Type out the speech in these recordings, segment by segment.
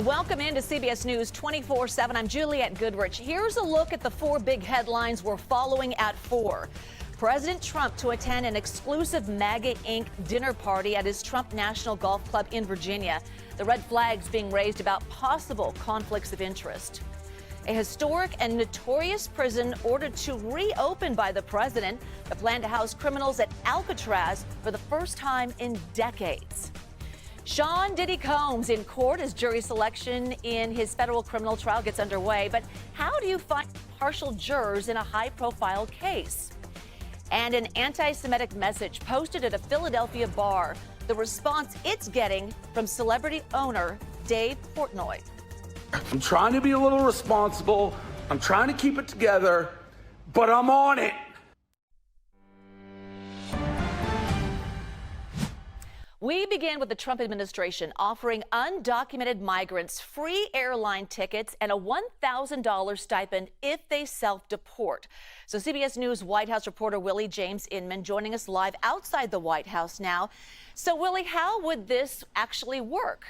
Welcome into CBS News 24/7. I'm Juliette Goodrich. Here's a look at the four big headlines we're following at 4. President Trump to attend an exclusive MAGA Inc. dinner party at his Trump National Golf Club in Virginia. The red flags being raised about possible conflicts of interest. A historic and notorious prison ordered to reopen by the president. The plan to house criminals at Alcatraz for the first time in decades. Sean Diddy Combs in court as jury selection in his federal criminal trial gets underway. But how do you find partial jurors in a high-profile case? And an anti-Semitic message posted at a Philadelphia bar. The response it's getting from celebrity owner Dave Portnoy. I'm trying to be a little responsible. I'm trying to keep it together, but I'm on it. We begin with the Trump administration offering undocumented migrants free airline tickets and a $1,000 stipend if they self-deport. So CBS News White House reporter Willie James Inman joining us live outside the White House now. So Willie, how would this actually work?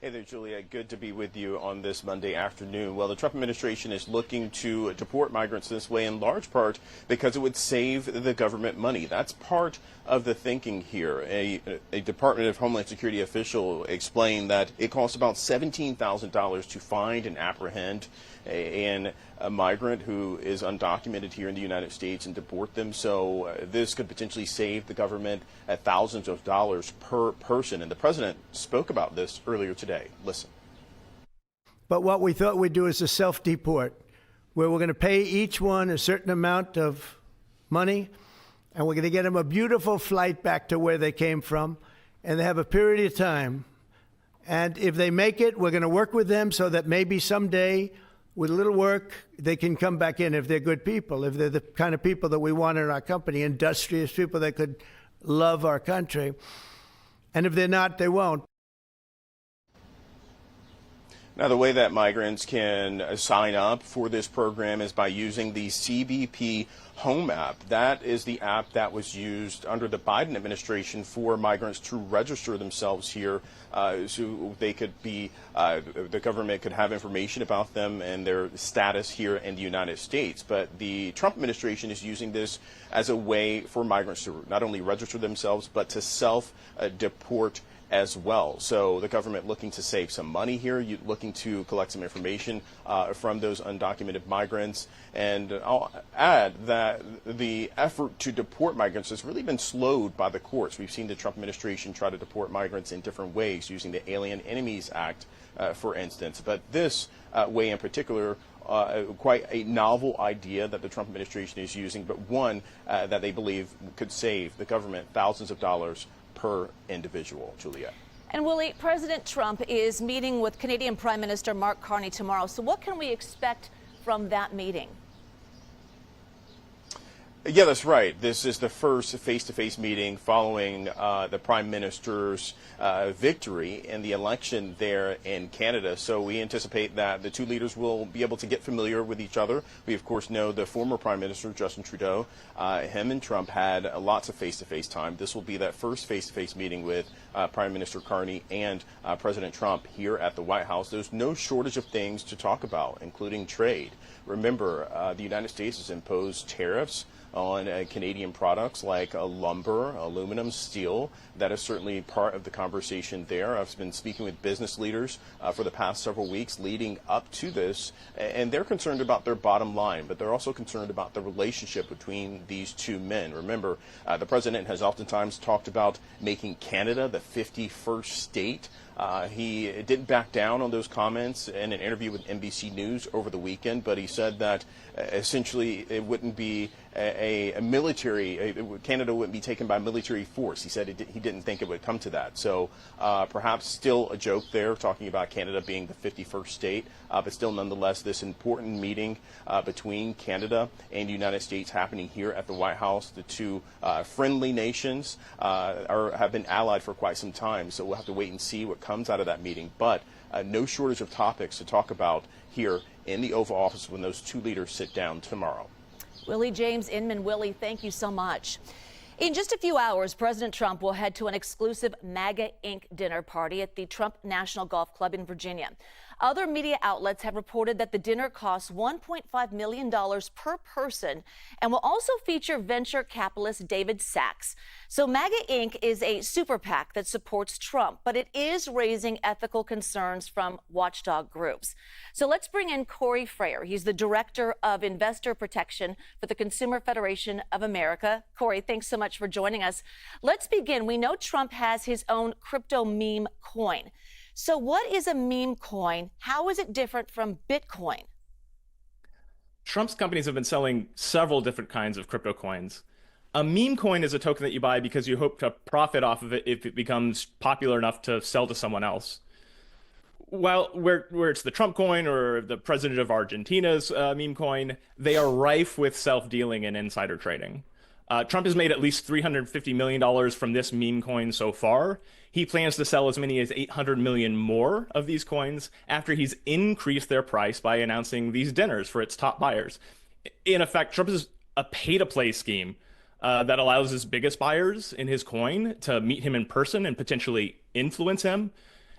Hey there, Julia. Good to be with you on this Monday afternoon. Well, the Trump administration is looking to deport migrants this way in large part because it would save the government money. That's part of the thinking here. A Department of Homeland Security official explained that it costs about $17,000 to find and apprehend a migrant who is undocumented here in the United States and deport them. So this could potentially save the government thousands of dollars per person. And the president spoke about this earlier today. Listen. But what we thought we'd do is a self-deport, where we're going to pay each one a certain amount of money, and we're going to get them a beautiful flight back to where they came from, and they have a period of time. And if they make it, we're going to work with them so that maybe someday, with a little work, they can come back in if they're good people, if they're the kind of people that we want in our company, industrious people that could love our country. And if they're not, they won't. Now, the way that migrants can sign up for this program is by using the CBP Home app. That is the app that was used under the Biden administration for migrants to register themselves here so they could be, the government could have information about them and their status here in the United States. But the Trump administration is using this as a way for migrants to not only register themselves, but to self-deport as well. So the government looking to save some money here, looking to collect some information from those undocumented migrants. And I'll add that the effort to deport migrants has really been slowed by the courts. We've seen the Trump administration try to deport migrants in different ways, using the Alien Enemies Act, for instance. But this way in particular, quite a novel idea that the Trump administration is using, but one that they believe could save the government thousands of dollars per individual. Juliette. And Willie, President Trump is meeting with Canadian Prime Minister Mark Carney tomorrow. So what can we expect from that meeting? Yeah, that's right. This is the first face-to-face meeting following the Prime Minister's victory in the election there in Canada. So we anticipate that the two leaders will be able to get familiar with each other. We, of course, know the former Prime Minister, Justin Trudeau. Him and Trump had lots of face-to-face time. This will be that first face-to-face meeting with Prime Minister Carney and President Trump here at the White House. There's no shortage of things to talk about, including trade. Remember, the United States has imposed tariffs on Canadian products like lumber, aluminum, steel. That is certainly part of the conversation there. I've been speaking with business leaders for the past several weeks leading up to this, and they're concerned about their bottom line, but they're also concerned about the relationship between these two men. Remember, the president has oftentimes talked about making Canada the 51st state. He didn't back down on those comments in an interview with NBC News over the weekend, but he said that essentially it wouldn't be a military, Canada wouldn't be taken by military force. He said he didn't think it would come to that. So perhaps still a joke there, talking about Canada being the 51st state, but still nonetheless this important meeting between Canada and the United States happening here at the White House. The two friendly nations have been allied for quite some time, so we'll have to wait and see what comes out of that meeting. But no shortage of topics to talk about here in the Oval Office when those two leaders sit down tomorrow. Willie James Inman. Willie, thank you so much. In just a few hours, President Trump will head to an exclusive MAGA Inc. dinner party at the Trump National Golf Club in Virginia. Other media outlets have reported that the dinner costs $1.5 million per person and will also feature venture capitalist David Sachs. So MAGA Inc. is a super PAC that supports Trump, but it is raising ethical concerns from watchdog groups. So let's bring in Corey Frayer. He's the Director of Investor Protection for the Consumer Federation of America. Corey, thanks so much for joining us. Let's begin. We know Trump has his own crypto meme coin. So what is a meme coin? How is it different from Bitcoin? Trump's companies have been selling several different kinds of crypto coins. A meme coin is a token that you buy because you hope to profit off of it if it becomes popular enough to sell to someone else. While where it's the Trump coin or the president of Argentina's meme coin, they are rife with self-dealing and insider trading. Trump has made at least $350 million from this meme coin so far. He plans to sell as many as 800 million more of these coins after he's increased their price by announcing these dinners for its top buyers. In effect, Trump is a pay-to-play scheme that allows his biggest buyers in his coin to meet him in person and potentially influence him.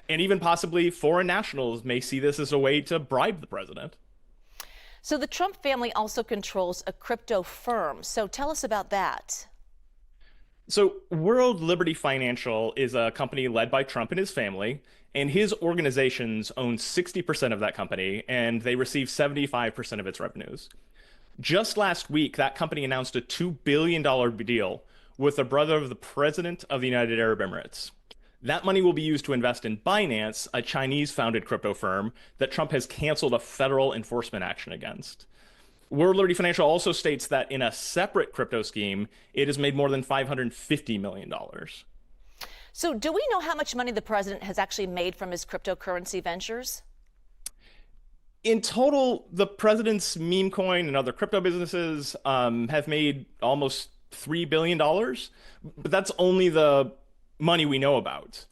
And even possibly foreign nationals may see this as a way to bribe the president. So the Trump family also controls a crypto firm. So tell us about that. So World Liberty Financial is a company led by Trump and his family, and his organizations own 60% of that company, and they receive 75% of its revenues. Just last week, that company announced a $2 billion deal with the brother of the president of the United Arab Emirates. That money will be used to invest in Binance, a Chinese-founded crypto firm that Trump has canceled a federal enforcement action against. World Liberty Financial also states that in a separate crypto scheme, it has made more than $550 million. So do we know how much money the president has actually made from his cryptocurrency ventures? In total, the president's meme coin and other crypto businesses have made almost $3 billion, but that's only the money we know about.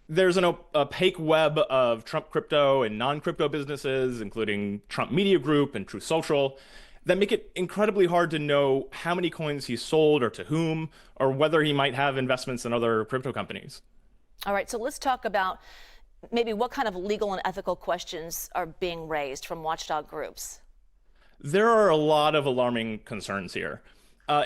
There's an opaque web of Trump crypto and non-crypto businesses, including Trump Media Group and Truth Social, that make it incredibly hard to know how many coins he sold or to whom, or whether he might have investments in other crypto companies. All right, so let's talk about maybe what kind of legal and ethical questions are being raised from watchdog groups. There are a lot of alarming concerns here.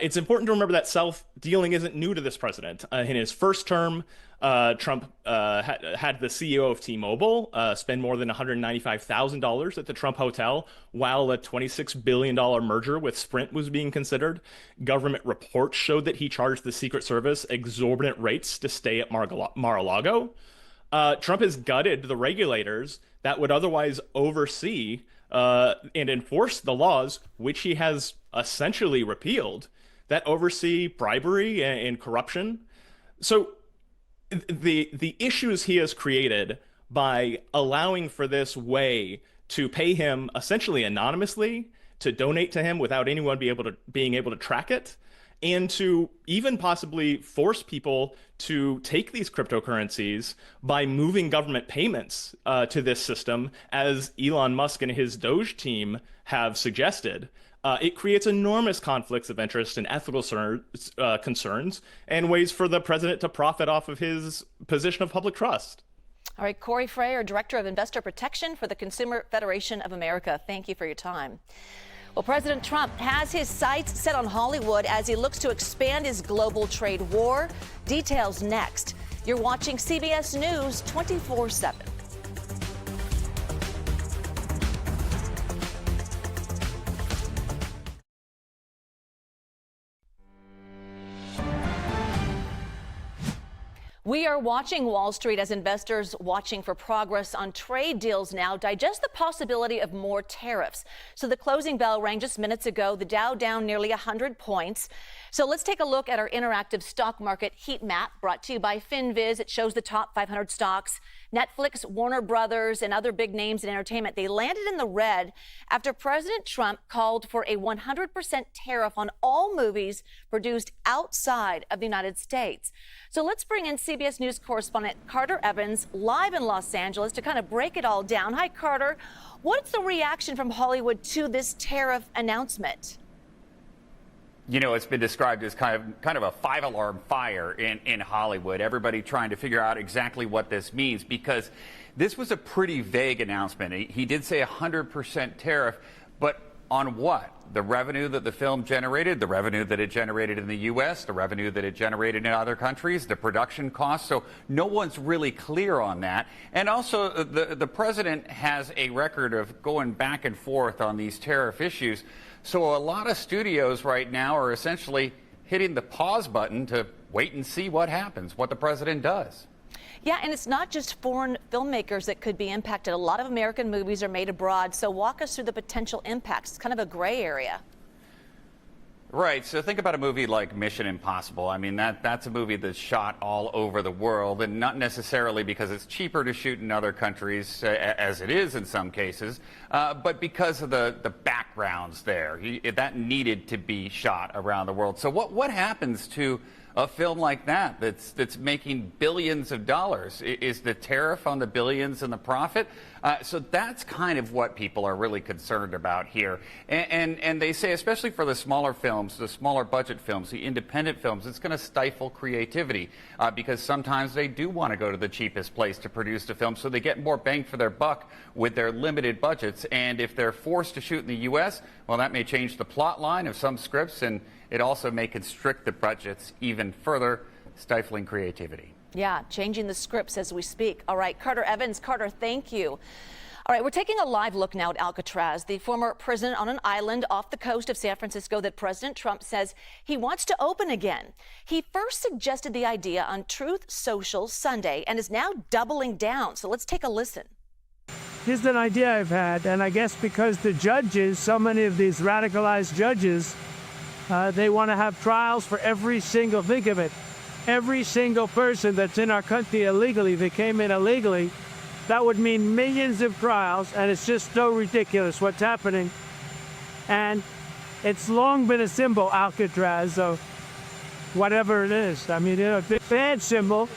It's important to remember that self-dealing isn't new to this president. In his first term, Trump had the CEO of T-Mobile spend more than $195,000 at the Trump Hotel while a $26 billion merger with Sprint was being considered. Government reports showed that he charged the Secret Service exorbitant rates to stay at Mar-a-Lago. Trump has gutted the regulators that would otherwise oversee and enforce the laws, which he has essentially repealed, that oversee bribery and corruption. So the issues he has created by allowing for this way to pay him essentially anonymously, to donate to him without anyone being able to track it, and to even possibly force people to take these cryptocurrencies by moving government payments to this system, as Elon Musk and his Doge team have suggested. It creates enormous conflicts of interest and ethical concerns and ways for the president to profit off of his position of public trust. All right, Corey Frayer, Director of Investor Protection for the Consumer Federation of America. Thank you for your time. Well, President Trump has his sights set on Hollywood as he looks to expand his global trade war. Details next. You're watching CBS News 24/7. We are watching Wall Street as investors watching for progress on trade deals now digest the possibility of more tariffs. So the closing bell rang just minutes ago, the Dow down nearly 100 points. So let's take a look at our interactive stock market heat map brought to you by FinViz. It shows the top 500 stocks. Netflix, Warner Brothers, and other big names in entertainment, they landed in the red after President Trump called for a 100% tariff on all movies produced outside of the United States. So let's bring in CBS News correspondent Carter Evans live in Los Angeles to kind of break it all down. Hi, Carter. What's the reaction from Hollywood to this tariff announcement? You know, it's been described as kind of a five-alarm fire in Hollywood. Everybody trying to figure out exactly what this means, because this was a pretty vague announcement. He did say 100% tariff, but on what? The revenue that the film generated, the revenue that it generated in the U.S., the revenue that it generated in other countries, the production costs. So no one's really clear on that. And also, the president has a record of going back and forth on these tariff issues. So a lot of studios right now are essentially hitting the pause button to wait and see what happens, what the president does. Yeah, and it's not just foreign filmmakers that could be impacted. A lot of American movies are made abroad. So walk us through the potential impacts. It's kind of a gray area. Right. So think about a movie like Mission Impossible. I mean, that's a movie that's shot all over the world, and not necessarily because it's cheaper to shoot in other countries, as it is in some cases, but because of the backgrounds there. That needed to be shot around the world. So what happens to a film like that's making billions of dollars? Is the tariff on the billions and the profit? So that's kind of what people are really concerned about here. And they say, especially for the smaller films, the smaller budget films, the independent films, it's going to stifle creativity because sometimes they do want to go to the cheapest place to produce the film, so they get more bang for their buck with their limited budgets. And if they're forced to shoot in the U.S., well, that may change the plot line of some scripts, and it also may constrict the budgets even further, stifling creativity. Yeah, changing the scripts as we speak. All right, Carter Evans. Carter, thank you. All right, we're taking a live look now at Alcatraz, the former prison on an island off the coast of San Francisco that President Trump says he wants to open again. He first suggested the idea on Truth Social Sunday and is now doubling down. So let's take a listen. Here's an idea I've had, and I guess because the judges, so many of these radicalized judges, they want to have trials for every single, think of it, every single person that's in our country illegally, that came in illegally. That would mean millions of trials, and it's just so ridiculous what's happening. And it's long been a symbol, Alcatraz, of whatever it is. I mean, it's a bad symbol,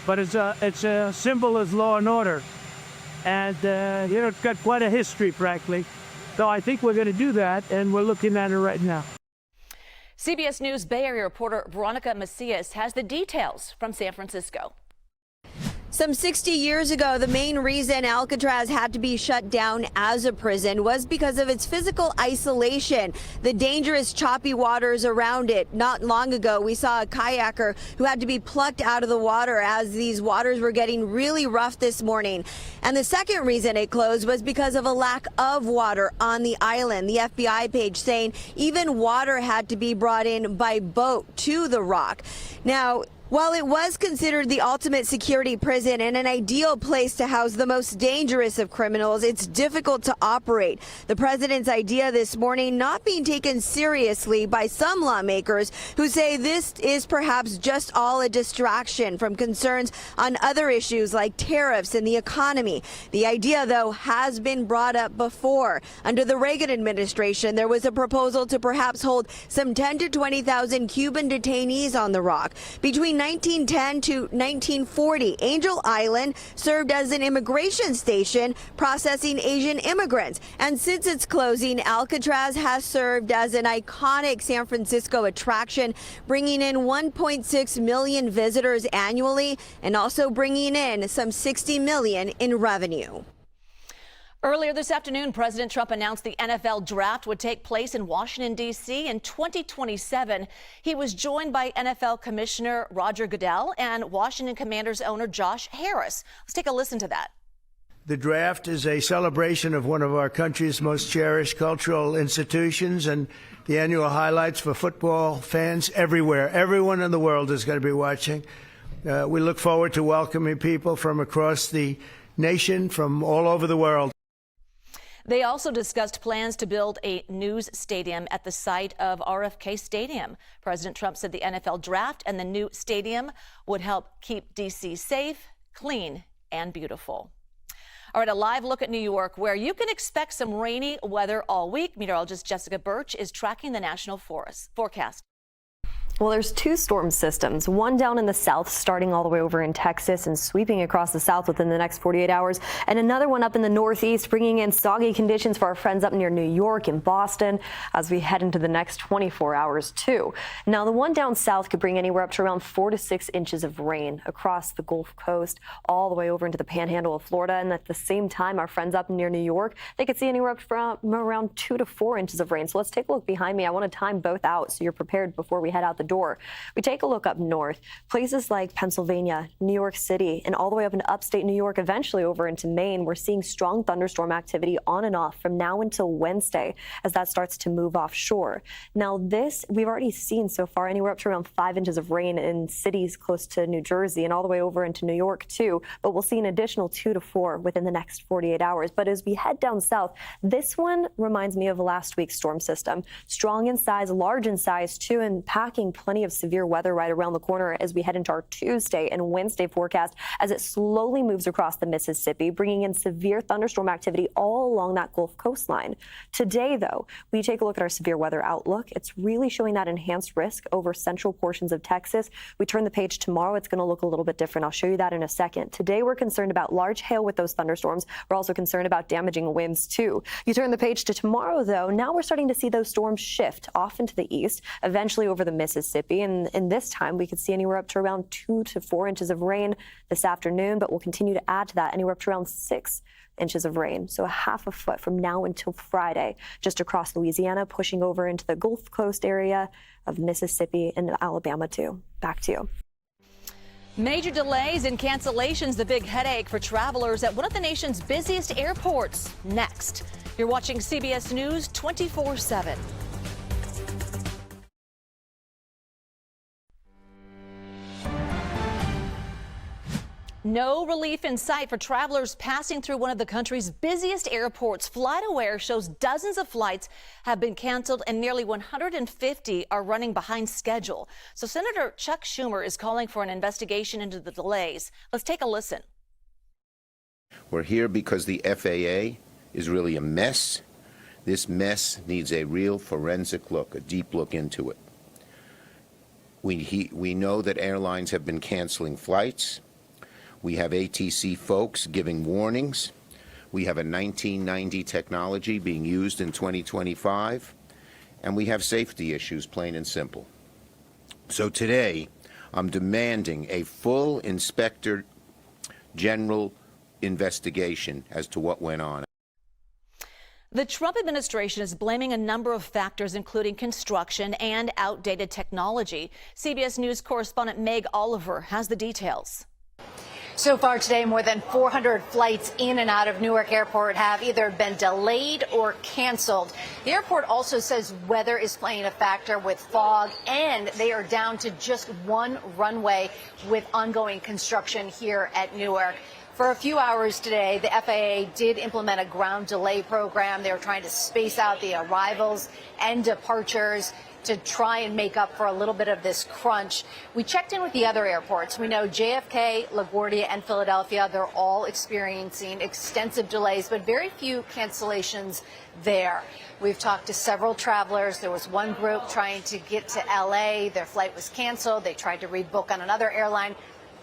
but it's a symbol of law and order. And, it's got quite a history, frankly. So I think we're going to do that, and we're looking at it right now. CBS News Bay Area reporter Veronica Macias has the details from San Francisco. Some 60 years ago, the main reason Alcatraz had to be shut down as a prison was because of its physical isolation, the dangerous choppy waters around it. Not long ago, we saw a kayaker who had to be plucked out of the water as these waters were getting really rough this morning. And the second reason it closed was because of a lack of water on the island. The FBI page saying even water had to be brought in by boat to the rock. Now, while it was considered the ultimate security prison and an ideal place to house the most dangerous of criminals, it's difficult to operate. The president's idea this morning not being taken seriously by some lawmakers who say this is perhaps just all a distraction from concerns on other issues like tariffs and the economy. The idea, though, has been brought up before. Under the Reagan administration, there was a proposal to perhaps hold some 10 to 20,000 Cuban detainees on the rock. Between 1910 to 1940, Angel Island served as an immigration station processing Asian immigrants. And since its closing, Alcatraz has served as an iconic San Francisco attraction, bringing in 1.6 million visitors annually and also bringing in some $60 million in revenue. Earlier this afternoon, President Trump announced the NFL draft would take place in Washington, D.C. in 2027. He was joined by NFL Commissioner Roger Goodell and Washington Commanders owner Josh Harris. Let's take a listen to that. The draft is a celebration of one of our country's most cherished cultural institutions and the annual highlights for football fans everywhere. Everyone in the world is going to be watching. We look forward to welcoming people from across the nation, from all over the world. They also discussed plans to build a news stadium at the site of RFK Stadium. President Trump said the NFL draft and the new stadium would help keep D.C. safe, clean, and beautiful. All right, a live look at New York, where you can expect some rainy weather all week. Meteorologist Jessica Birch is tracking the national forecast. Well, there's two storm systems, one down in the south, starting all the way over in Texas and sweeping across the south within the next 48 hours, and another one up in the northeast, bringing in soggy conditions for our friends up near New York and Boston as we head into the next 24 hours, too. Now, the one down south could bring anywhere up to around 4 to 6 inches of rain across the Gulf Coast, all the way over into the panhandle of Florida, and at the same time, our friends up near New York, they could see anywhere up from around 2 to 4 inches of rain. So let's take a look behind me. I want to time both out so you're prepared before we head out the door. We take a look up north, places like Pennsylvania, New York City, and all the way up into upstate New York, eventually over into Maine. We're seeing strong thunderstorm activity on and off from now until Wednesday as that starts to move offshore. Now this, we've already seen so far anywhere up to around 5 inches of rain in cities close to New Jersey and all the way over into New York too, but we'll see an additional 2 to 4 within the next 48 hours. But as we head down south, this one reminds me of last week's storm system. Strong in size, large in size too, and packing plenty of severe weather right around the corner as we head into our Tuesday and Wednesday forecast as it slowly moves across the Mississippi, bringing in severe thunderstorm activity all along that Gulf coastline. Today, though, we take a look at our severe weather outlook. It's really showing that enhanced risk over central portions of Texas. We turn the page tomorrow, it's going to look a little bit different. I'll show you that in a second. Today, we're concerned about large hail with those thunderstorms. We're also concerned about damaging winds, too. You turn the page to tomorrow, though, now we're starting to see those storms shift off into the east, eventually over the Mississippi. And this time we could see anywhere up to around 2 to 4 inches of rain this afternoon, but we'll continue to add to that anywhere up to around 6 inches of rain. So a half a foot from now until Friday, just across Louisiana, pushing over into the Gulf Coast area of Mississippi and Alabama too. Back to you. Major delays and cancellations, the big headache for travelers at one of the nation's busiest airports. Next, you're watching CBS News 24/7. No relief in sight for travelers passing through one of the country's busiest airports. FlightAware shows dozens of flights have been canceled and nearly 150 are running behind schedule. So Senator Chuck Schumer is calling for an investigation into the delays. Let's take a listen. We're here because the FAA is really a mess. This mess needs a real forensic look, a deep look into it. We know that airlines have been canceling flights. We have ATC folks giving warnings. We have a 1990 technology being used in 2025. And we have safety issues, plain and simple. So today, I'm demanding a full Inspector General investigation as to what went on. The Trump administration is blaming a number of factors, including construction and outdated technology. CBS News correspondent Meg Oliver has the details. So far today, more than 400 flights in and out of Newark Airport have either been delayed or canceled. The airport also says weather is playing a factor with fog, and they are down to just one runway with ongoing construction here at Newark. For a few hours today, the FAA did implement a ground delay program. They were trying to space out the arrivals and departures to try and make up for a little bit of this crunch. We checked in with the other airports. We know JFK, LaGuardia, and Philadelphia, they're all experiencing extensive delays, but very few cancellations there. We've talked to several travelers. There was one group trying to get to LA. Their flight was canceled. They tried to rebook on another airline.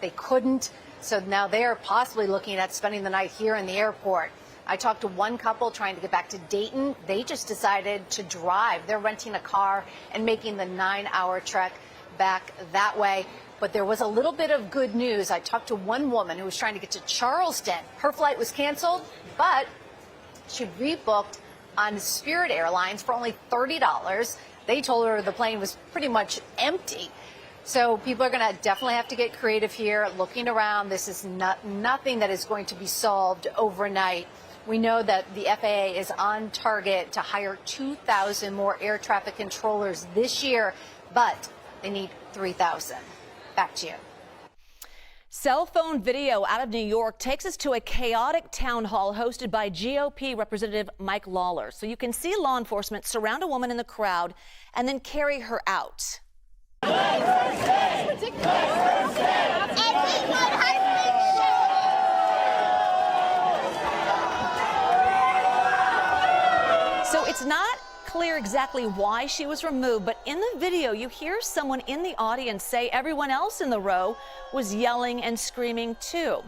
They couldn't. So now they're possibly looking at spending the night here in the airport. I talked to one couple trying to get back to Dayton. They just decided to drive. They're renting a car and making the 9-hour trek back that way. But there was a little bit of good news. I talked to one woman who was trying to get to Charleston. Her flight was canceled, but she rebooked on Spirit Airlines for only $30. They told her the plane was pretty much empty. So people are going to definitely have to get creative here, looking around. This is nothing that is going to be solved overnight. We know that the FAA is on target to hire 2,000 more air traffic controllers this year, but they need 3,000. Back to you. Cell phone video out of New York takes us to a chaotic town hall hosted by GOP Representative Mike Lawler. So you can see law enforcement surround a woman in the crowd and then carry her out. So it's not clear exactly why she was removed, but in the video, you hear someone in the audience say everyone else in the row was yelling and screaming too.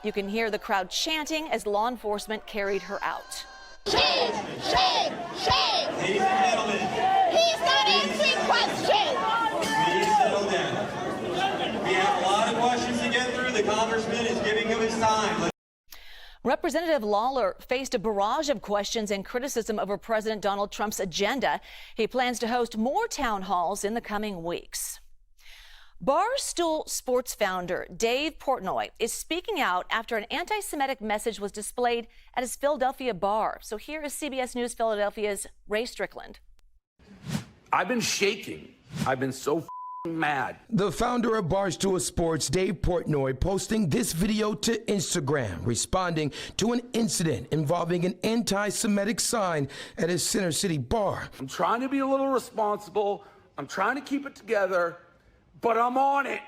You can hear the crowd chanting as law enforcement carried her out. Shame! Shame! Shame! Ladies and gentlemen, he's not answering questions! Please settle down. We have a lot of questions to get through. The congressman is giving him his time. Representative Lawler faced a barrage of questions and criticism over President Donald Trump's agenda. He plans to host more town halls in the coming weeks. Barstool Sports founder Dave Portnoy is speaking out after an anti-Semitic message was displayed at his Philadelphia bar. So here is CBS News Philadelphia's Ray Strickland. I've been shaking. I've been so mad. The founder of Barstool Sports, Dave Portnoy, posting this video to Instagram, responding to an incident involving an anti-Semitic sign at his Center City bar. I'm trying to be a little responsible. I'm trying to keep it together, but I'm on it.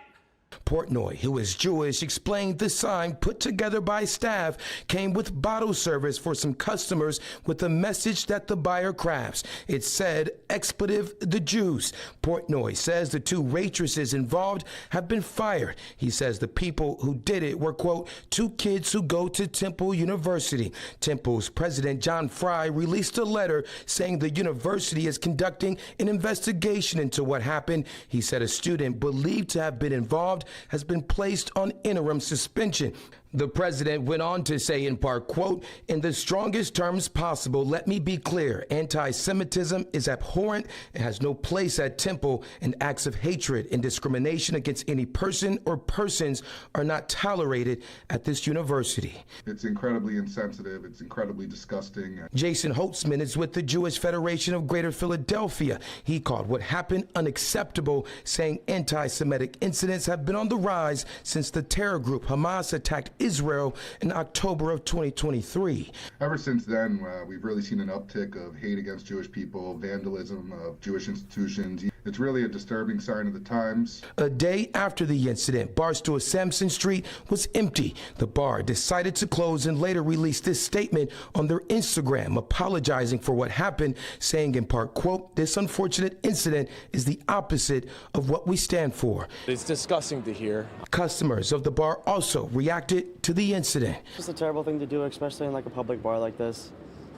Portnoy, who is Jewish, explained the sign put together by staff came with bottle service for some customers with a message that the buyer crafts. It said, expletive the Jews. Portnoy says the two waitresses involved have been fired. He says the people who did it were, quote, two kids who go to Temple University. Temple's president, John Fry, released a letter saying the university is conducting an investigation into what happened. He said a student believed to have been involved has been placed on interim suspension. The president went on to say in part, quote, in the strongest terms possible, let me be clear, anti-Semitism is abhorrent. It has no place at Temple, and acts of hatred and discrimination against any person or persons are not tolerated at this university. It's incredibly insensitive. It's incredibly disgusting. Jason Holtzman is with the Jewish Federation of Greater Philadelphia. He called what happened unacceptable, saying anti-Semitic incidents have been on the rise since the terror group Hamas attacked Israel in October of 2023. Ever since then, we've really seen an uptick of hate against Jewish people, vandalism of Jewish institutions. It's really a disturbing sign of the times. A day after the incident, Barstool Sampson Street was empty. The bar decided to close and later released this statement on their Instagram, apologizing for what happened, saying in part, quote, this unfortunate incident is the opposite of what we stand for. It's disgusting to hear. Customers of the bar also reacted to the incident. It's just a terrible thing to do, especially in like a public bar like this.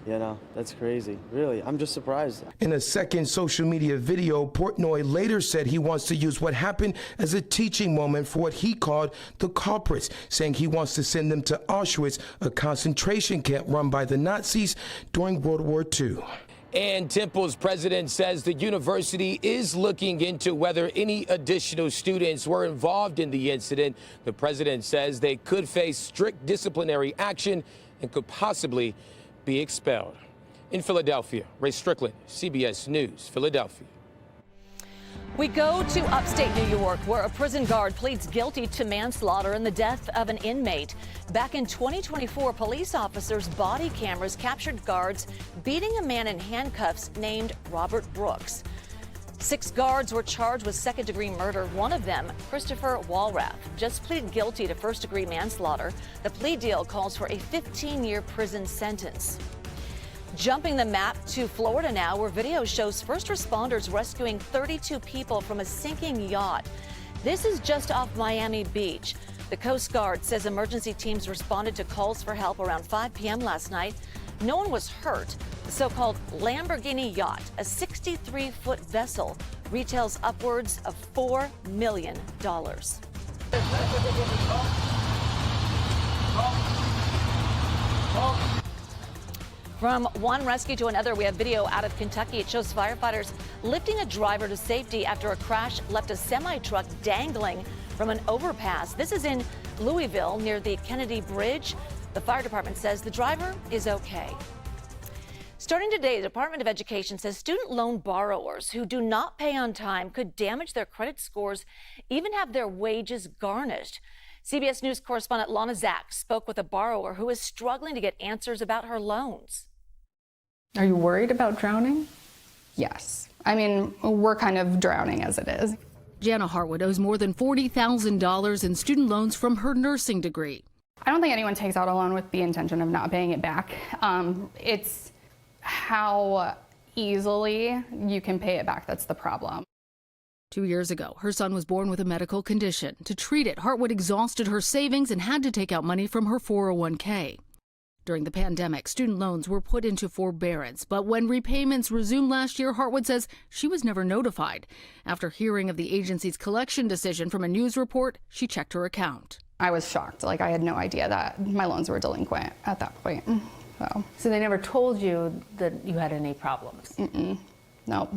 You know, that's crazy. Really, I'm just surprised. In a second social media video, Portnoy later said he wants to use what happened as a teaching moment for what he called the culprits, saying he wants to send them to Auschwitz, a concentration camp run by the Nazis during World War II. And Temple's president says the university is looking into whether any additional students were involved in the incident. The president says they could face strict disciplinary action and could possibly be expelled. In Philadelphia, Ray Strickland, CBS News, Philadelphia. We go to upstate New York, where a prison guard pleads guilty to manslaughter in the death of an inmate. Back in 2024, police officers' body cameras captured guards beating a man in handcuffs named Robert Brooks. 6 guards were charged with second-degree murder. One of them, Christopher Walrath, just pleaded guilty to first-degree manslaughter. The plea deal calls for a 15-year prison sentence. Jumping the map to Florida now, where video shows first responders rescuing 32 people from a sinking yacht. This is just off Miami Beach. The Coast Guard says emergency teams responded to calls for help around 5 p.m. last night. No one was hurt. The so-called Lamborghini yacht, a 63-foot vessel, retails upwards of $4 million. From one rescue to another, we have video out of Kentucky. It shows firefighters lifting a driver to safety after a crash left a semi-truck dangling from an overpass. This is in Louisville near the Kennedy Bridge. The fire department says the driver is okay. Starting today, the Department of Education says student loan borrowers who do not pay on time could damage their credit scores, even have their wages garnished. CBS News correspondent Lana Zach spoke with a borrower who is struggling to get answers about her loans. Are you worried about drowning? Yes. I mean, we're kind of drowning as it is. Jana Hartwood owes more than $40,000 in student loans from her nursing degree. I don't think anyone takes out a loan with the intention of not paying it back. It's how easily you can pay it back. That's the problem. 2 years ago, her son was born with a medical condition. To treat it, Hartwood exhausted her savings and had to take out money from her 401k. During the pandemic, student loans were put into forbearance, but when repayments resumed last year, Hartwood says she was never notified. After hearing of the agency's collection decision from a news report, she checked her account. I was shocked. Like, I had no idea that my loans were delinquent at that point. So they never told you that you had any problems? Nope.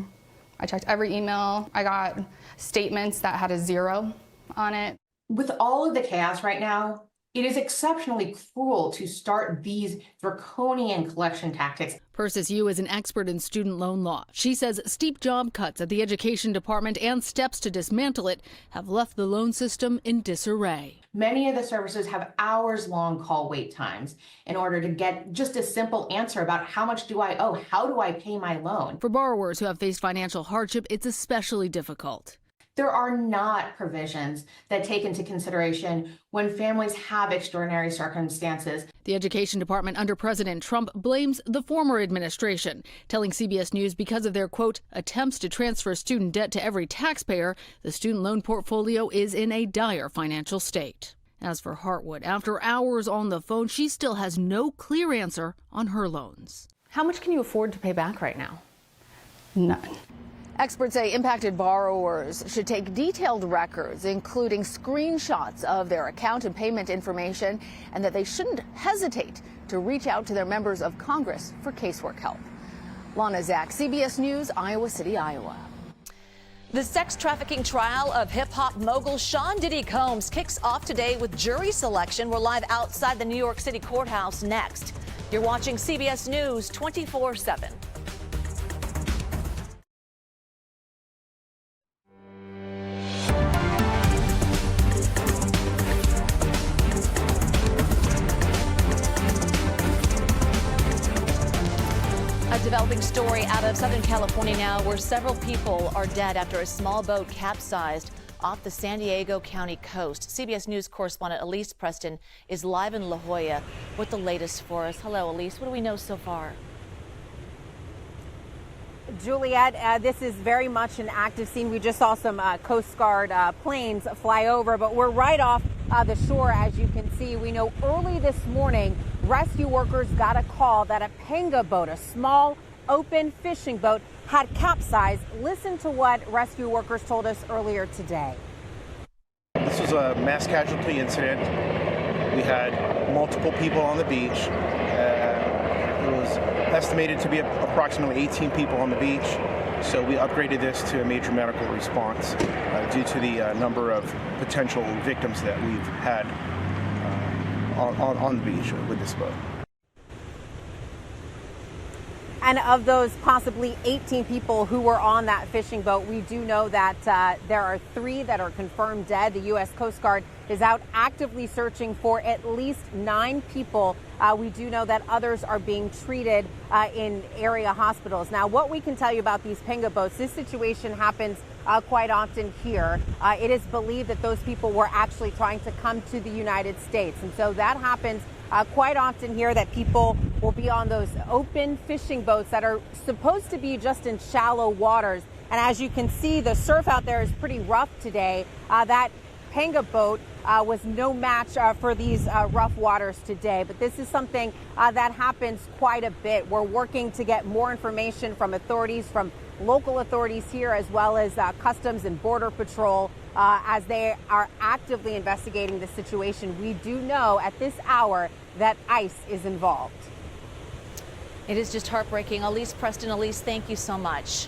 I checked every email. I got statements that had a 0 on it. With all of the chaos right now, it is exceptionally cruel to start these draconian collection tactics. Persis Yu is an expert in student loan law. She says steep job cuts at the Education Department and steps to dismantle it have left the loan system in disarray. Many of the services have hours-long call wait times in order to get just a simple answer about how much do I owe, how do I pay my loan. For borrowers who have faced financial hardship, it's especially difficult. There are not provisions that take into consideration when families have extraordinary circumstances. The Education Department under President Trump blames the former administration, telling CBS News because of their, quote, attempts to transfer student debt to every taxpayer, the student loan portfolio is in a dire financial state. As for Hartwood, after hours on the phone, she still has no clear answer on her loans. How much can you afford to pay back right now? None. Experts say impacted borrowers should take detailed records, including screenshots of their account and payment information, and that they shouldn't hesitate to reach out to their members of Congress for casework help. Lana Zach, CBS News, Iowa City, Iowa. The sex trafficking trial of hip-hop mogul Sean Diddy Combs kicks off today with jury selection. We're live outside the New York City courthouse next. You're watching CBS News 24/7. Developing story out of Southern California now, where several people are dead after a small boat capsized off the San Diego County coast. CBS News correspondent Elise Preston is live in La Jolla with the latest for us. Hello, Elise. What do we know so far? Juliet, this is very much an active scene. We just saw some Coast Guard planes fly over, but we're right off the shore, as you can see. We know early this morning, rescue workers got a call that a panga boat, a small open fishing boat, had capsized. Listen to what rescue workers told us earlier today. This was a mass casualty incident. We had multiple people on the beach. It was estimated to be approximately 18 people on the beach. So we upgraded this to a major medical response due to the number of potential victims that we've had on the beach with this boat. And of those possibly 18 people who were on that fishing boat, we do know that there are 3 that are confirmed dead. The U.S. Coast Guard is out actively searching for at least 9 people. We do know that others are being treated in area hospitals. Now, what we can tell you about these panga boats, this situation happens quite often here. It is believed that those people were actually trying to come to the United States. And so that happens quite often here, that people will be on those open fishing boats that are supposed to be just in shallow waters. And as you can see, the surf out there is pretty rough today. That panga boat was no match for these rough waters today. But this is something that happens quite a bit. We're working to get more information from authorities, from local authorities here, as well as Customs and Border Patrol, as they are actively investigating the situation. We do know at this hour that ICE is involved. It is just heartbreaking. Elise Preston, Elise, thank you so much.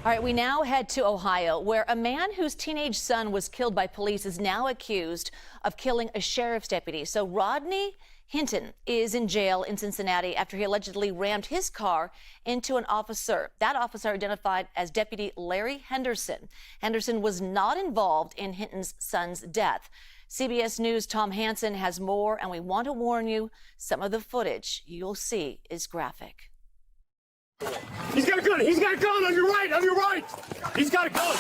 All right, we now head to Ohio, where a man whose teenage son was killed by police is now accused of killing a sheriff's deputy. So Rodney Hinton is in jail in Cincinnati after he allegedly rammed his car into an officer. That officer, identified as Deputy Larry Henderson. Henderson was not involved in Hinton's son's death. CBS News' Tom Hansen has more, and we want to warn you, some of the footage you'll see is graphic. He's got a gun! He's got a gun! On your right! On your right! He's got a gun!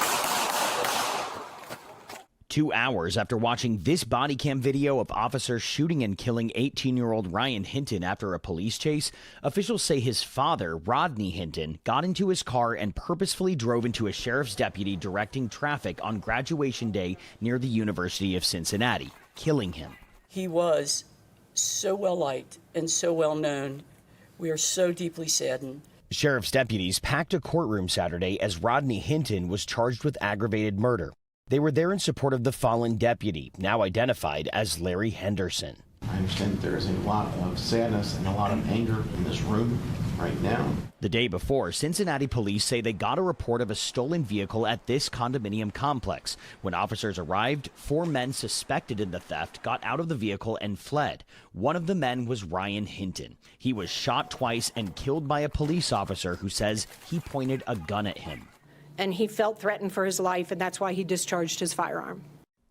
2 hours after watching this body cam video of officers shooting and killing 18-year-old Ryan Hinton after a police chase, officials say his father, Rodney Hinton, got into his car and purposefully drove into a sheriff's deputy directing traffic on graduation day near the University of Cincinnati, killing him. He was so well liked and so well known. We are so deeply saddened. Sheriff's deputies packed a courtroom Saturday as Rodney Hinton was charged with aggravated murder. They were there in support of the fallen deputy, now identified as Larry Henderson. I understand that there is a lot of sadness and a lot of anger in this room right now. The day before, Cincinnati police say they got a report of a stolen vehicle at this condominium complex. When officers arrived, 4 men suspected in the theft got out of the vehicle and fled. One of the men was Ryan Hinton. He was shot twice and killed by a police officer who says he pointed a gun at him. And he felt threatened for his life, and that's why he discharged his firearm.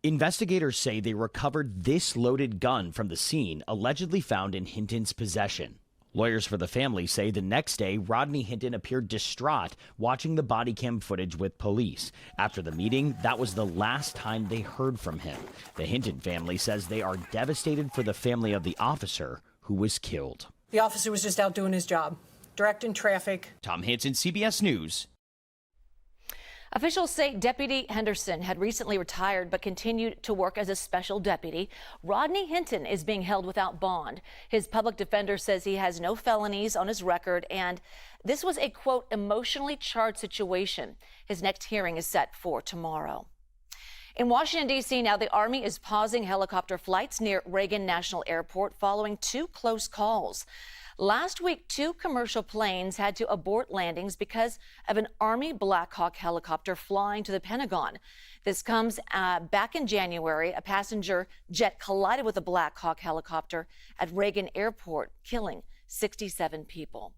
Investigators say they recovered this loaded gun from the scene, allegedly found in Hinton's possession. Lawyers for the family say the next day, Rodney Hinton appeared distraught watching the body cam footage with police. After the meeting, that was the last time they heard from him. The Hinton family says they are devastated for the family of the officer who was killed. The officer was just out doing his job, directing traffic. Tom Hanson, CBS News. Officials say Deputy Henderson had recently retired but continued to work as a special deputy. Rodney Hinton is being held without bond. His public defender says he has no felonies on his record, and this was a, quote, emotionally charged situation. His next hearing is set for tomorrow. In Washington, D.C. now, the Army is pausing helicopter flights near Reagan National Airport following 2 close calls. Last week, 2 commercial planes had to abort landings because of an Army Black Hawk helicopter flying to the Pentagon. This comes back in January. A passenger jet collided with a Black Hawk helicopter at Reagan Airport, killing 67 people.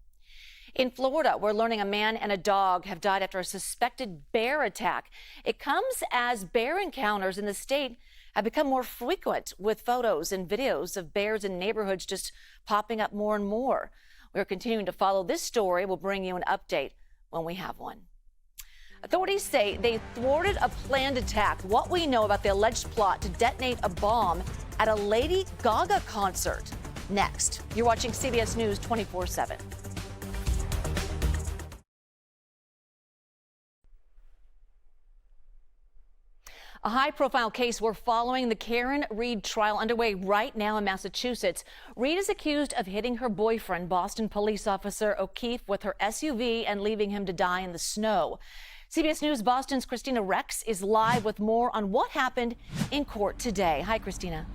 In Florida, we're learning a man and a dog have died after a suspected bear attack. It comes as bear encounters in the state have become more frequent, with photos and videos of bears in neighborhoods just popping up more and more. We're continuing to follow this story. We'll bring you an update when we have one. Authorities say they thwarted a planned attack. What we know about the alleged plot to detonate a bomb at a Lady Gaga concert. Next, you're watching CBS News 24/7. A high-profile case we're following, the Karen Reed trial underway right now in Massachusetts. Reed is accused of hitting her boyfriend, Boston police officer O'Keefe, with her SUV and leaving him to die in the snow. CBS News Boston's Christina Rex is live with more on what happened in court today. Hi, Christina.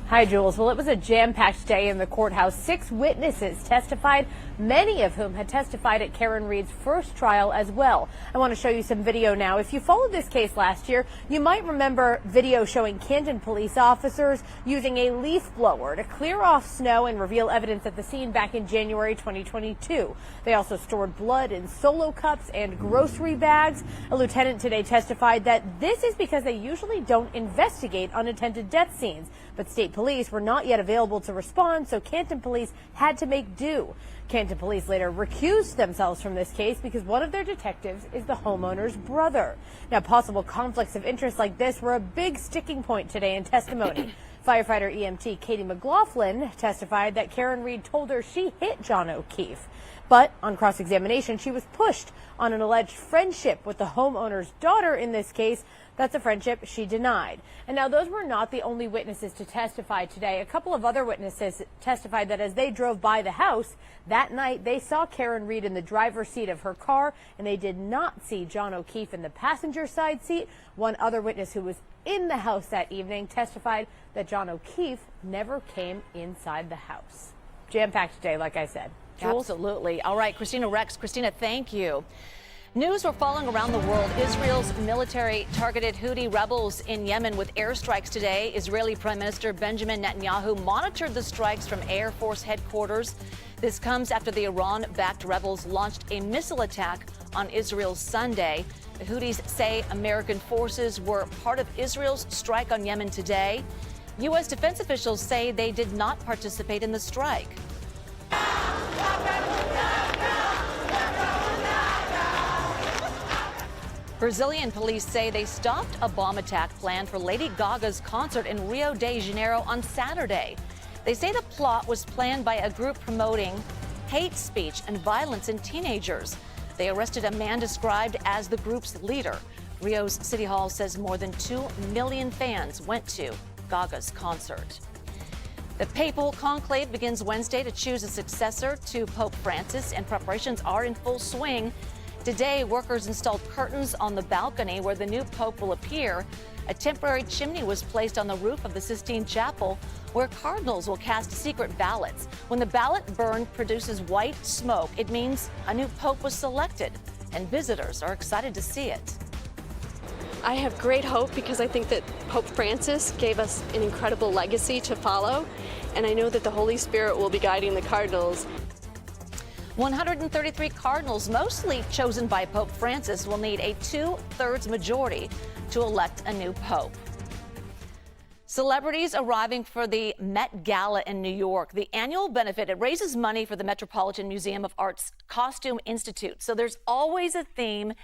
Hi, Jules. Well, it was a jam-packed day in the courthouse. 6 witnesses testified, many of whom had testified at Karen Reed's first trial as well. I want to show you some video now. If you followed this case last year, you might remember video showing Canton police officers using a leaf blower to clear off snow and reveal evidence at the scene back in January 2022. They also stored blood in Solo cups and grocery bags. A lieutenant today testified that this is because they usually don't investigate unattended death scenes. But state police were not yet available to respond, so Canton police had to make do. Canton police later recused themselves from this case because one of their detectives is the homeowner's brother. Now, possible conflicts of interest like this were a big sticking point today in testimony. Firefighter EMT Katie McLaughlin testified that Karen Reed told her she hit John O'Keefe. But on cross-examination, she was pushed on an alleged friendship with the homeowner's daughter in this case. That's a friendship she denied. And now those were not the only witnesses to testify today. A couple of other witnesses testified that as they drove by the house that night, they saw Karen Reed in the driver's seat of her car, and they did not see John O'Keefe in the passenger side seat. One other witness who was in the house that evening testified that John O'Keefe never came inside the house. Jam-packed today, like I said. Jules? Absolutely. All right, Christina Rex. Christina, thank you. News we're following around the world. Israel's military targeted Houthi rebels in Yemen with airstrikes today. Israeli Prime Minister Benjamin Netanyahu monitored the strikes from Air Force headquarters. This comes after the Iran-backed rebels launched a missile attack on Israel Sunday. The Houthis say American forces were part of Israel's strike on Yemen today. U.S. defense officials say they did not participate in the strike. Brazilian police say they stopped a bomb attack planned for Lady Gaga's concert in Rio de Janeiro on Saturday. They say the plot was planned by a group promoting hate speech and violence in teenagers. They arrested a man described as the group's leader. Rio's City Hall says more than 2 million fans went to Gaga's concert. The papal conclave begins Wednesday to choose a successor to Pope Francis, and preparations are in full swing. Today, workers installed curtains on the balcony where the new pope will appear. A temporary chimney was placed on the roof of the Sistine Chapel, where cardinals will cast secret ballots. When the ballot burn produces white smoke, it means a new pope was selected, and visitors are excited to see it. I have great hope because I think that Pope Francis gave us an incredible legacy to follow, and I know that the Holy Spirit will be guiding the cardinals. 133 cardinals, mostly chosen by Pope Francis, will need a 2/3 majority to elect a new pope. Celebrities arriving for the Met Gala in New York. The annual benefit, it raises money for the Metropolitan Museum of Art's Costume Institute. So there's always a theme.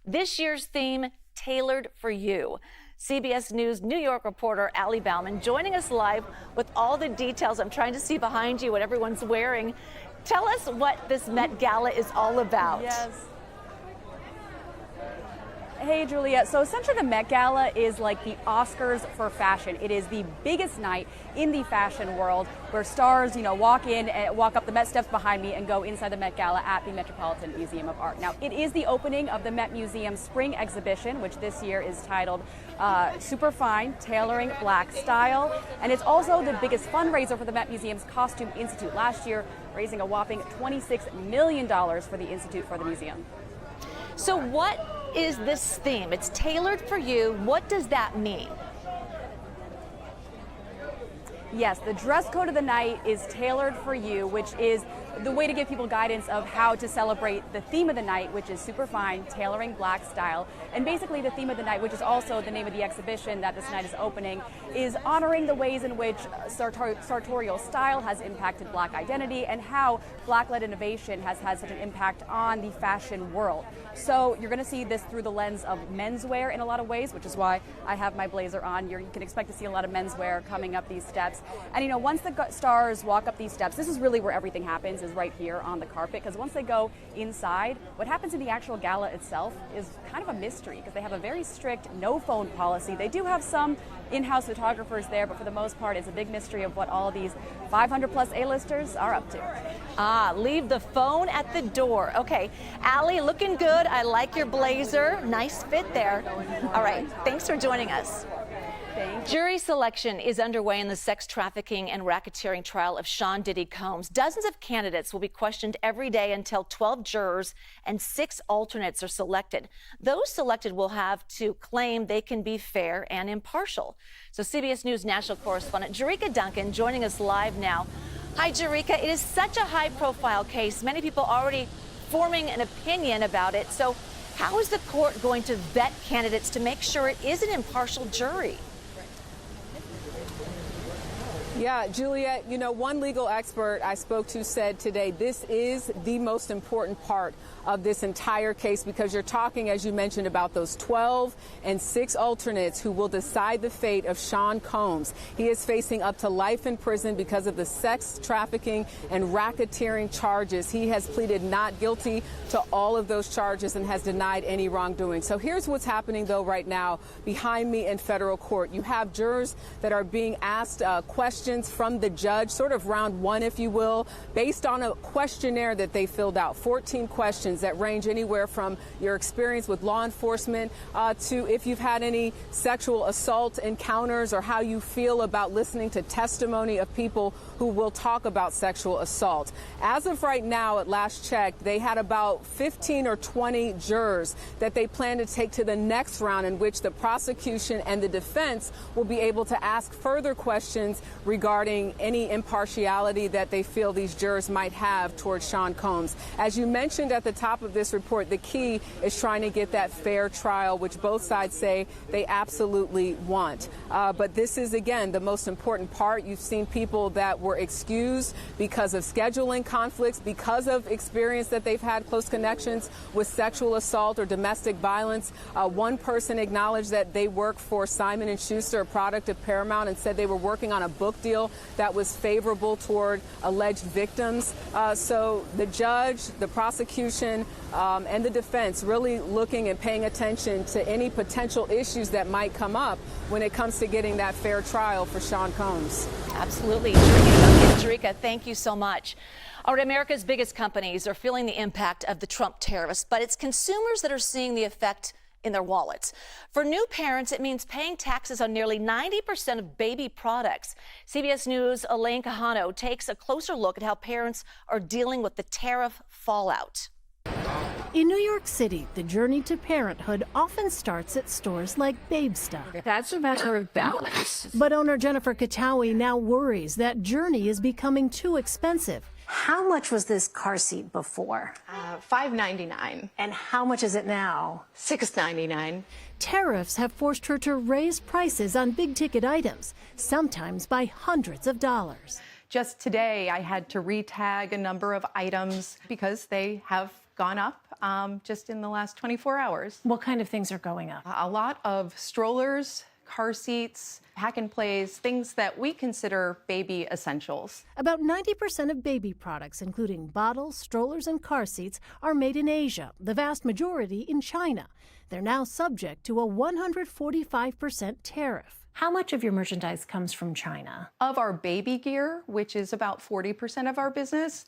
This year's theme, tailored for you. CBS News New York reporter Allie Bauman joining us live with all the details. I'm trying to see behind you what everyone's wearing. Tell us what this Met Gala is all about. Yes. Hey, Juliet. So essentially the Met Gala is like the Oscars for fashion. It is the biggest night in the fashion world where stars, walk in and walk up the Met steps behind me and go inside the Met Gala at the Metropolitan Museum of Art. Now, it is the opening of the Met Museum Spring Exhibition, which this year is titled Superfine, Tailoring Black Style. And it's also the biggest fundraiser for the Met Museum's Costume Institute. Last year, raising a whopping $26 million for the Institute for the museum. So what is this theme? It's tailored for you. What does that mean? Yes, the dress code of the night is tailored for you, which is the way to give people guidance of how to celebrate the theme of the night, which is Superfine, Tailoring Black Style. And basically the theme of the night, which is also the name of the exhibition that this night is opening, is honoring the ways in which sartorial style has impacted Black identity and how Black-led innovation has had such an impact on the fashion world. So you're going to see this through the lens of menswear in a lot of ways, which is why I have my blazer on. You can expect to see a lot of menswear coming up these steps. And once the stars walk up these steps, this is really where everything happens, is right here on the carpet, because once they go inside, what happens in the actual gala itself is kind of a mystery, because they have a very strict no phone policy. They do have some in-house photographers there, but for the most part, it's a big mystery of what all of these 500-plus A-listers are up to. Leave the phone at the door. Okay, Allie, looking good. I like your blazer. Nice fit there. All right, thanks for joining us. Jury selection is underway in the sex trafficking and racketeering trial of Sean Diddy Combs. Dozens of candidates will be questioned every day until 12 jurors and 6 alternates are selected. Those selected will have to claim they can be fair and impartial. So CBS News national correspondent Jerika Duncan joining us live now. Hi, Jerika. It is such a high-profile case. Many people already forming an opinion about it. So how is the court going to vet candidates to make sure it is an impartial jury? Yeah, Juliet, one legal expert I spoke to said today this is the most important part of this entire case, because you're talking, as you mentioned, about those 12 and 6 alternates who will decide the fate of Sean Combs. He is facing up to life in prison because of the sex trafficking and racketeering charges. He has pleaded not guilty to all of those charges and has denied any wrongdoing. So here's what's happening, though, right now behind me in federal court. You have jurors that are being asked questions from the judge, sort of round one, if you will, based on a questionnaire that they filled out. 14 questions that range anywhere from your experience with law enforcement to if you've had any sexual assault encounters or how you feel about listening to testimony of people who will talk about sexual assault. As of right now, at last check, they had about 15 or 20 jurors that they plan to take to the next round, in which the prosecution and the defense will be able to ask further questions regarding any impartiality that they feel these jurors might have towards Sean Combs. As you mentioned at the top of this report, the key is trying to get that fair trial, which both sides say they absolutely want. But this is, again, the most important part. You've seen people that were excused because of scheduling conflicts, because of experience that they've had close connections with sexual assault or domestic violence. One person acknowledged that they work for Simon & Schuster, a product of Paramount, and said they were working on a book deal that was favorable toward alleged victims. So the judge, the prosecution, and the defense really looking and paying attention to any potential issues that might come up when it comes to getting that fair trial for Sean Combs. Absolutely. Jerika, thank you so much. All right, America's biggest companies are feeling the impact of the Trump tariffs, but it's consumers that are seeing the effect in their wallets. For new parents, it means paying taxes on nearly 90% of baby products. CBS News' Elaine Quijano takes a closer look at how parents are dealing with the tariff fallout. In New York City, the journey to parenthood often starts at stores like Babe Stuff. That's a matter of balance. But owner Jennifer Katawi now worries that journey is becoming too expensive. How much was this car seat before? $5.99. And how much is it now? $6.99. Tariffs have forced her to raise prices on big-ticket items, sometimes by hundreds of dollars. Just today, I had to re-tag a number of items because they have gone up just in the last 24 hours. What kind of things are going up? A lot of strollers, car seats, pack and plays, things that we consider baby essentials. About 90% of baby products, including bottles, strollers, and car seats, are made in Asia, the vast majority in China. They're now subject to a 145% tariff. How much of your merchandise comes from China? Of our baby gear, which is about 40% of our business,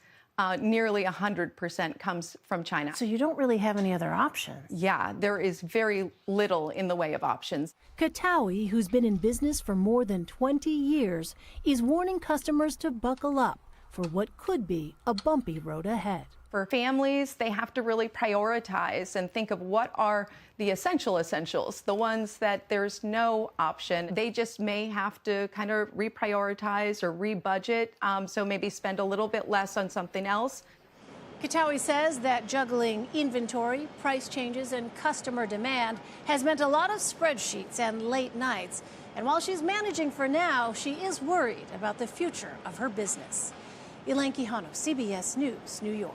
nearly 100% comes from China. So you don't really have any other options. Yeah, there is very little in the way of options. Katawi, who's been in business for more than 20 years, is warning customers to buckle up for what could be a bumpy road ahead. For families, they have to really prioritize and think of what are the essentials, the ones that there's no option. They just may have to kind of reprioritize or rebudget, so maybe spend a little bit less on something else. Katawi says that juggling inventory, price changes, and customer demand has meant a lot of spreadsheets and late nights. And while she's managing for now, she is worried about the future of her business. Elaine Quijano, CBS News, New York.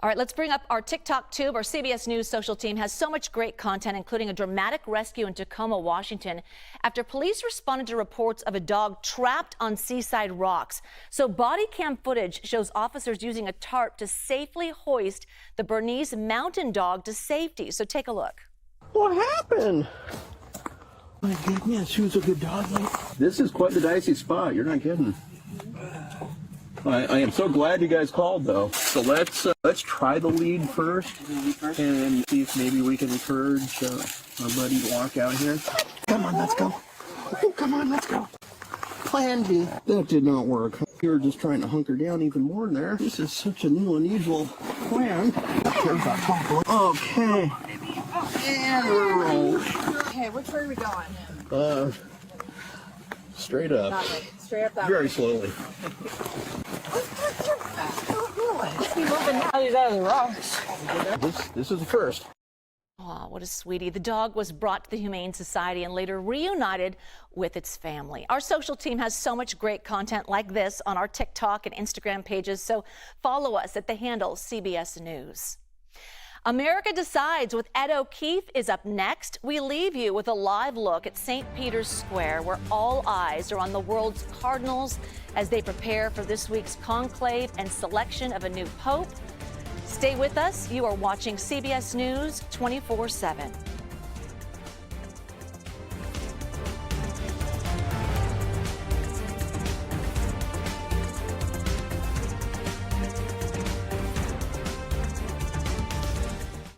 All right, let's bring up our TikTok tube. Our CBS News social team has so much great content, including a dramatic rescue in Tacoma, Washington, after police responded to reports of a dog trapped on seaside rocks. So body cam footage shows officers using a tarp to safely hoist the Bernese mountain dog to safety. So take a look. What happened? My goodness, she was a good dog. This is quite the dicey spot. You're not kidding. I am so glad you guys called, though. So let's try the lead first and see if maybe we can encourage our buddy to walk out here. Come on, let's go. Oh, come on, let's go. Plan B. That did not work. We were just trying to hunker down even more there. This is such a new, unusual plan. Okay. And we're rolling. Okay, which way are we going? Straight up. That way. Straight up that Very way. slowly. This is the first. Oh, what a sweetie. The dog was brought to the Humane Society and later reunited with its family. Our social team has so much great content like this on our TikTok and Instagram pages, so follow us at the handle CBS News. America Decides with Ed O'Keefe is up next. We leave you with a live look at St. Peter's Square, where all eyes are on the world's cardinals as they prepare for this week's conclave and selection of a new pope. Stay with us. You are watching CBS News 24/7.